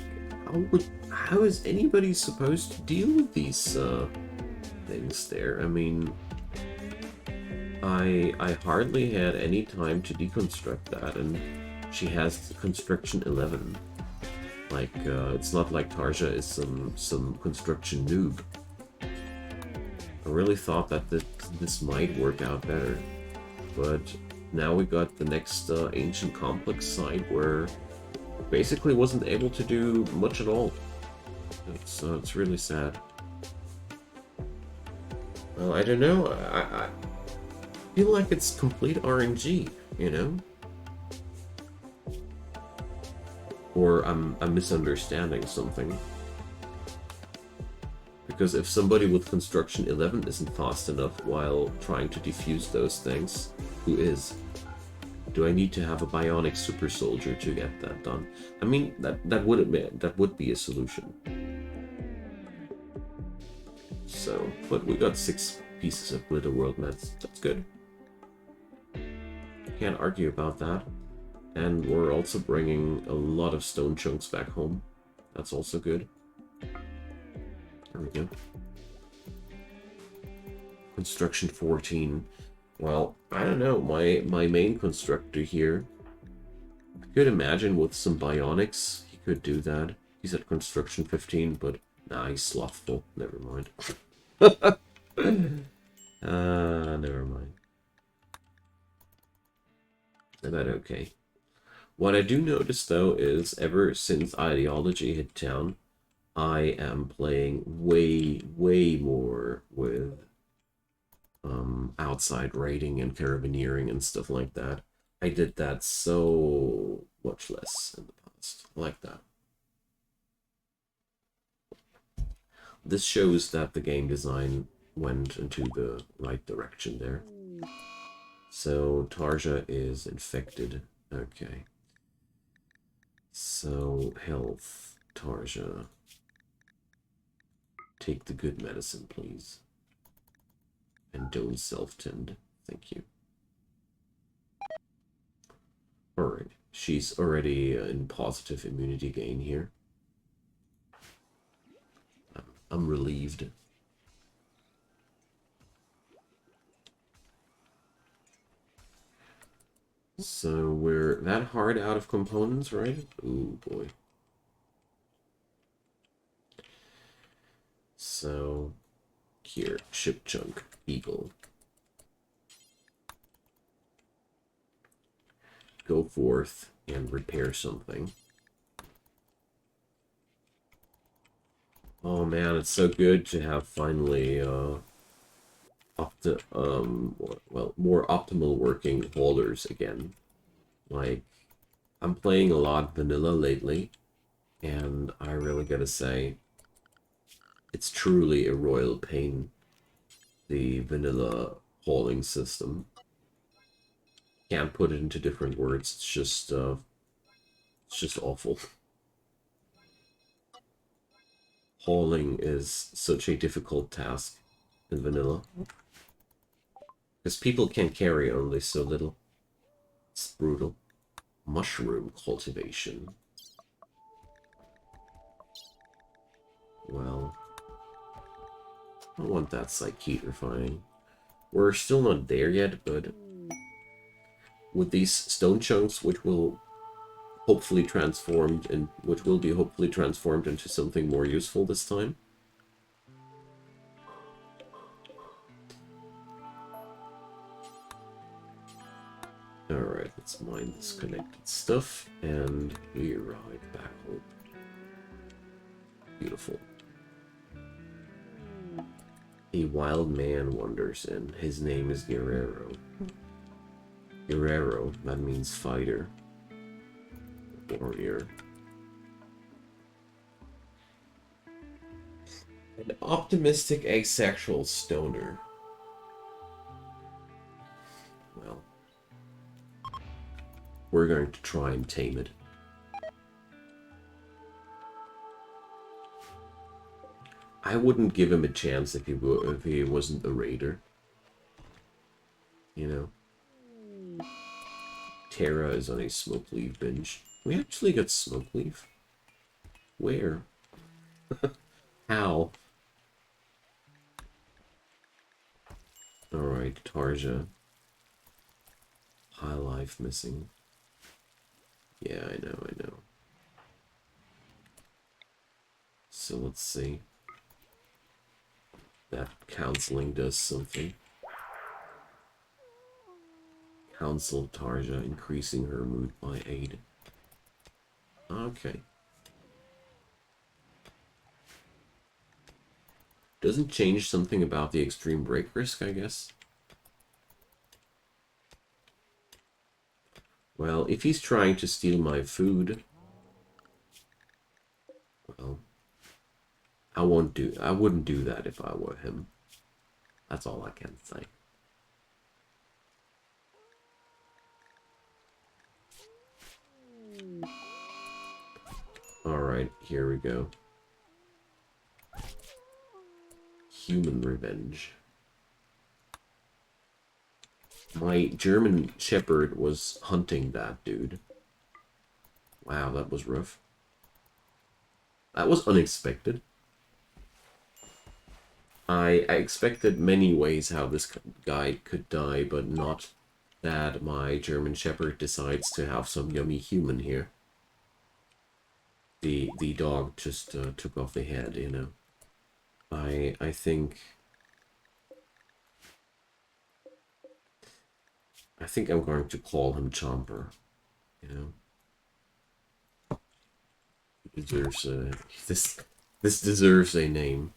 how is anybody supposed to deal with these things there? I mean, I hardly had any time to deconstruct that, and she has construction 11. Like, it's not like Tarja is some construction noob. I really thought that this might work out better, but now we got the next ancient complex site where basically wasn't able to do much at all. It's really sad. Well, I don't know. I feel like it's complete RNG, you know? Or I'm misunderstanding something. Because if somebody with construction 11 isn't fast enough while trying to defuse those things, who is? Do I need to have a bionic super soldier to get that done? I mean, that would be a solution. So, but we got 6 pieces of Glitter World. That's good. Can't argue about that. And we're also bringing a lot of stone chunks back home. That's also good. There we go. Construction 14. Well, I don't know. My main constructor here, I could imagine with some bionics, he could do that. He's at construction 15, but nah, he's slothful. Never mind. Never mind. About okay. What I do notice, though, is ever since Ideology hit town, I am playing way more with outside raiding and carabineering and stuff like that. I did that so much less in the past. I like that. This shows that the game design went into the right direction there. So Tarja is infected. Okay. So health, Tarja. Take the good medicine, please. And don't self-tend. Thank you. Alright. She's already in positive immunity gain here. I'm relieved. So we're that hard out of components, right? Ooh, boy. So, here, ship chunk, eagle. Go forth and repair something. Oh man, it's so good to have finally more optimal working holders again. Like, I'm playing a lot vanilla lately, and I really gotta say, it's truly a royal pain, the vanilla hauling system. Can't put it into different words. It's just awful. Hauling is such a difficult task in vanilla. Because people can carry only so little. It's brutal. Mushroom cultivation. Well, I don't want that psyche refining. We're still not there yet, but with these stone chunks, which will be hopefully transformed into something more useful this time. Alright, let's mine this connected stuff, and we ride back home. Beautiful. A wild man wanders in. His name is Guerrero. Guerrero, that means fighter. Warrior. An optimistic asexual stoner. Well, we're going to try and tame it. I wouldn't give him a chance if he wasn't a raider. You know? Terra is on a smoke leaf binge. We actually got smoke leaf? Where? How? Alright, Tarja. High life missing. Yeah, I know. So let's see. That counseling does something. Counsel Tarja, increasing her mood by 8. Okay. Doesn't change something about the extreme break risk, I guess. Well, if he's trying to steal my food, well, I wouldn't do that if I were him. That's all I can say. Alright, here we go. Human revenge. My German Shepherd was hunting that dude. Wow, that was rough. That was unexpected. I expected many ways how this guy could die, but not that my German Shepherd decides to have some yummy human here. The dog just took off the head, you know. I think I'm going to call him Chomper, you know. He deserves a this deserves a name.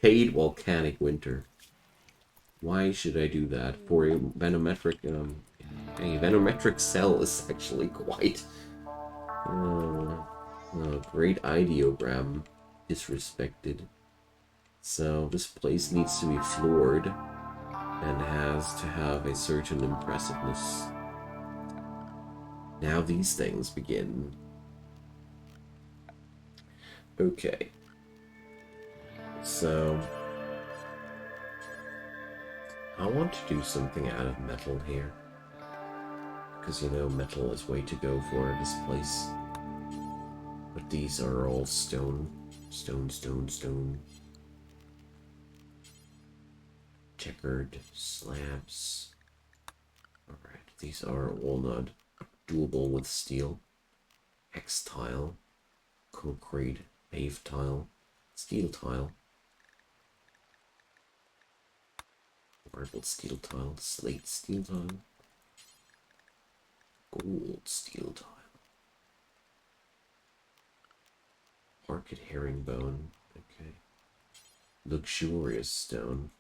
Paid volcanic winter. Why should I do that? For a venometric a venometric cell is actually quite great ideogram disrespected. So this place needs to be floored and has to have a certain impressiveness. Now these things begin. Okay. So I want to do something out of metal here. Because, you know, metal is way to go for this place. But these are all stone. Stone, stone, stone. Checkered slabs. Alright, these are all not doable with steel. Hex tile. Concrete. Pave tile. Steel tile. Marble steel tile. Slate steel tile. Gold steel tile. Market herringbone. Okay. Luxurious stone.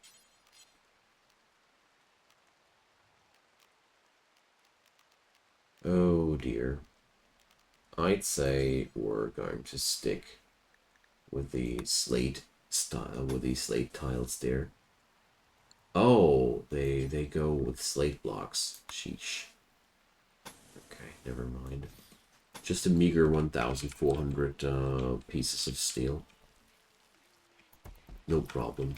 Oh dear. I'd say we're going to stick with the slate style, with these slate tiles there. Oh, they go with slate blocks. Sheesh. Okay, never mind. Just a meager 1,400 pieces of steel. No problem.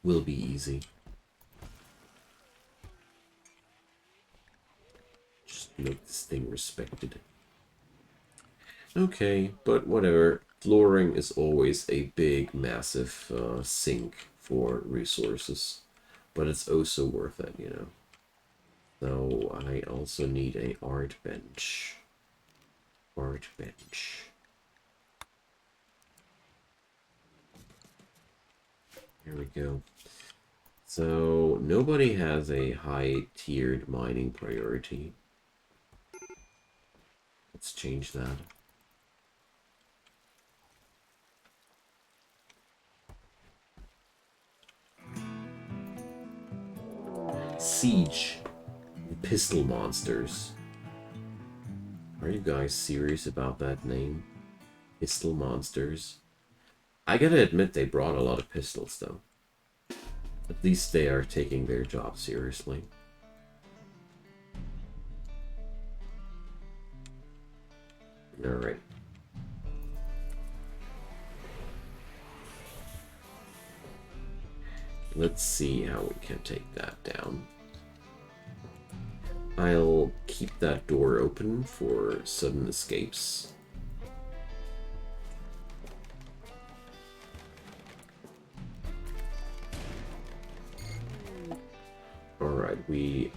Will be easy. Just make this thing respected. Okay, but whatever. Flooring is always a big, massive sink for resources. But it's also worth it, you know. So I also need a art bench. Art bench. Here we go. So nobody has a high-tiered mining priority. Let's change that. Siege. Pistol monsters. Are you guys serious about that name? Pistol monsters. I gotta admit they brought a lot of pistols though. At least they are taking their job seriously. Alright. Let's see how we can take that down. I'll keep that door open for sudden escapes. Alright, we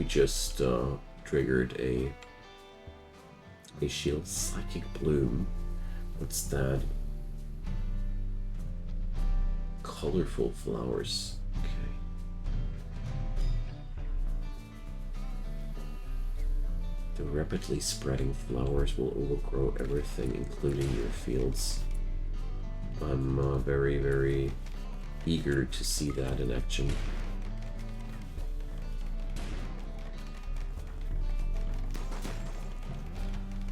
just triggered a shield. Psychic bloom. What's that? Colorful flowers. Okay. The rapidly spreading flowers will overgrow everything, including your fields. I'm very, very eager to see that in action.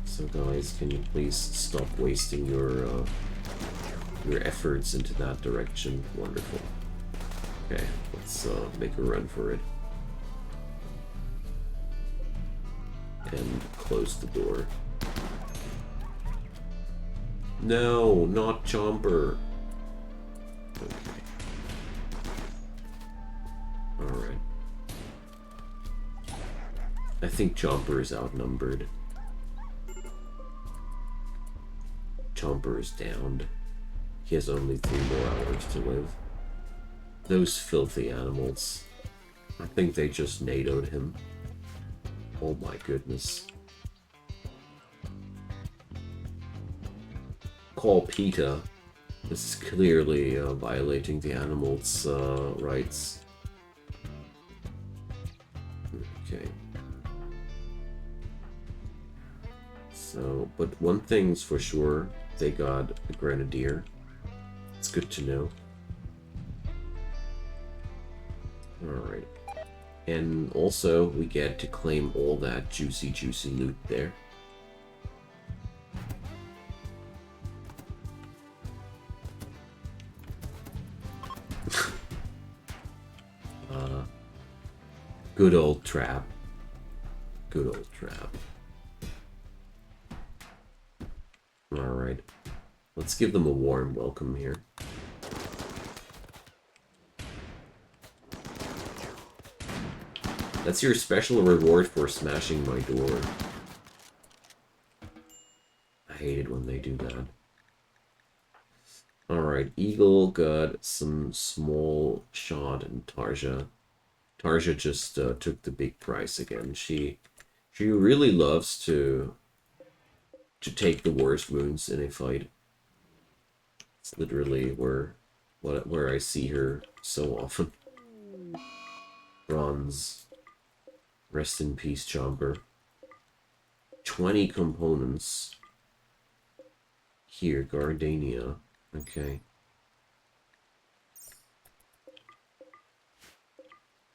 So guys, can you please stop wasting your efforts into that direction? Wonderful. Okay, let's make a run for it. And close the door. No, not Chomper. Okay. think Chomper is outnumbered. Chomper is downed. He has only 3 more hours to live. Those filthy animals. I think they just NATO'd him. Oh my goodness. Call PETA. This is clearly violating the animals' rights. Okay. So, but one thing's for sure, they got a Grenadier. It's good to know. Alright. And also, we get to claim all that juicy loot there. Good old trap. Good old trap. Alright. Let's give them a warm welcome here. That's your special reward for smashing my door. I hate it when they do that. Alright, Eagle got some small shot and Tarja. Tarja just took the big price again. She really loves to take the worst wounds in a fight. It's literally where I see her so often. Bronze. Rest in peace, Chomper. 20 components. Here, Gardania. Okay.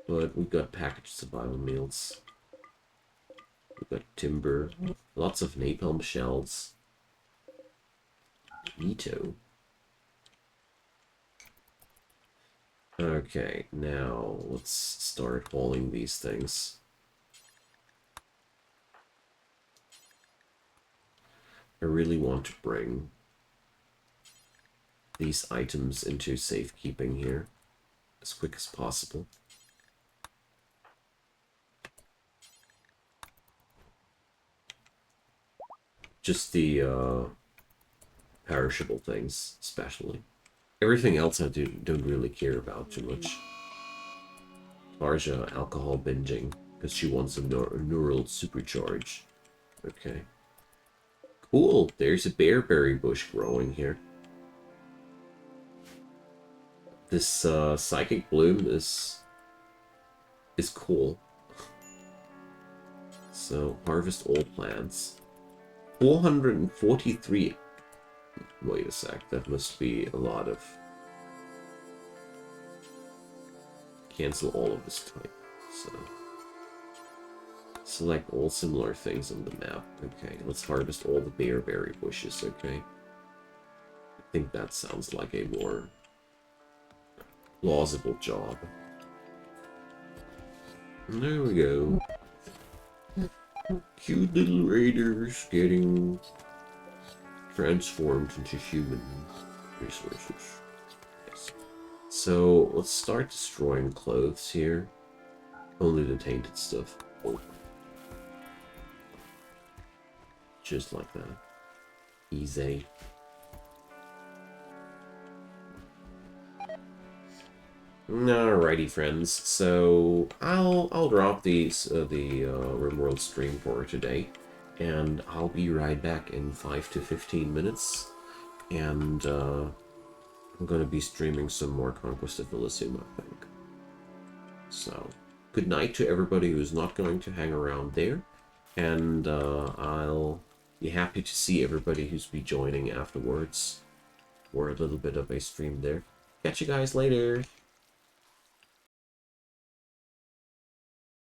But we've got packaged survival meals. We've got timber. Lots of napalm shells. Ito. Okay, now let's start hauling these things. I really want to bring these items into safekeeping here as quick as possible. Just the perishable things, especially. Everything else I don't really care about too much. Tarja, alcohol binging, because she wants a neural supercharge. Okay. Cool, there's a bearberry bush growing here. This psychic bloom is cool. So, harvest all plants. 443. Wait a sec, that must be a lot of... Cancel all of this type. So, select all similar things on the map. Okay, let's harvest all the bearberry bushes, okay? I think that sounds like a more plausible job. There we go. Cute little raiders getting transformed into human resources. Yes. So let's start destroying clothes here. Only the tainted stuff. Just like that. Easy. Alrighty, friends. So I'll drop the Rimworld stream for today, and I'll be right back in 5 to 15 minutes. And I'm gonna be streaming some more Conquest of Elysium, I think. So good night to everybody who's not going to hang around there, and I'll be happy to see everybody who's be joining afterwards for a little bit of a stream there. Catch you guys later.